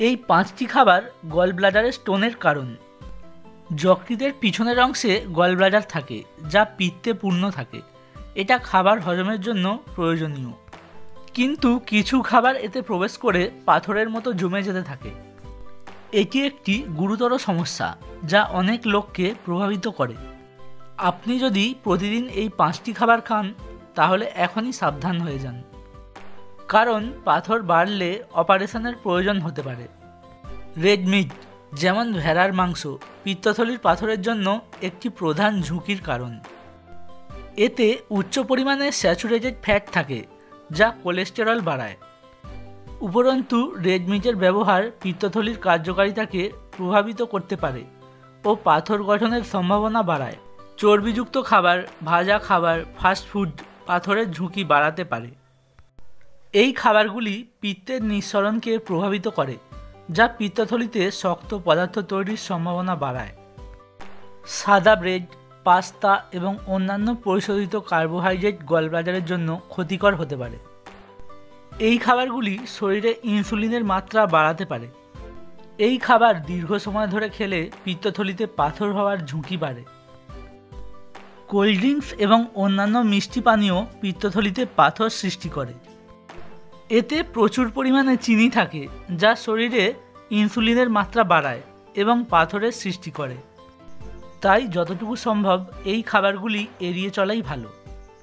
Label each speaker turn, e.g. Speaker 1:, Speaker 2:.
Speaker 1: এই 5টি খাবার গল ব্লাডারে স্টোনের কারণ। যকৃতের পিছনের অংশে গল ব্লাডার থাকে, যা পিত্তে পূর্ণ থাকে। এটা খাবার হজমের জন্য প্রয়োজনীয়, কিন্তু কিছু খাবার এতে প্রবেশ করে পাথরের মতো জমে যেতে থাকে। এটি একটি গুরুতর সমস্যা যা অনেক লোককে প্রভাবিত করে। আপনি যদি প্রতিদিন এই 5টি খাবার খান তাহলে এখনই সাবধান হয়ে যান, কারণ পাথর বাড়লে অপারেশনের প্রয়োজন হতে পারে। রেড মিট যেমন ভেড়ার মাংস পিত্তথলির পাথরের জন্য একটি প্রধান ঝুঁকির কারণ। এতে উচ্চ পরিমাণে স্যাচুরেটেড ফ্যাট থাকে, যা কোলেস্টেরল বাড়ায়। উপরন্তু রেড মিটের ব্যবহার পিত্তথলির কার্যকারিতাকে প্রভাবিত করতে পারে ও পাথর গঠনের সম্ভাবনা বাড়ায়। চর্বিযুক্ত খাবার, ভাজা খাবার, ফাস্টফুড পাথরের ঝুঁকি বাড়াতে পারে। এই খাবারগুলি পিত্তের নিঃসরণকে প্রভাবিত করে, যা পিত্তথলিতে শক্ত পদার্থ তৈরির সম্ভাবনা বাড়ায়। সাদা ব্রেড, পাস্তা এবং অন্যান্য পরিশোধিত কার্বোহাইড্রেট গলব্লাডারের জন্য ক্ষতিকর হতে পারে। এই খাবারগুলি শরীরে ইনসুলিনের মাত্রা বাড়াতে পারে। এই খাবার দীর্ঘ সময় ধরে খেলে পিত্তথলিতে পাথর হওয়ার ঝুঁকি বাড়ে। কোল্ড ড্রিঙ্কস এবং অন্যান্য মিষ্টি পানীয় পিত্তথলিতে পাথর সৃষ্টি করে। এতে প্রচুর পরিমাণে চিনি থাকে, যা শরীরে ইনসুলিনের মাত্রা বাড়ায় এবং পাথরের সৃষ্টি করে। তাই যতটুকু সম্ভব এই খাবারগুলি এড়িয়ে চলাই ভালো।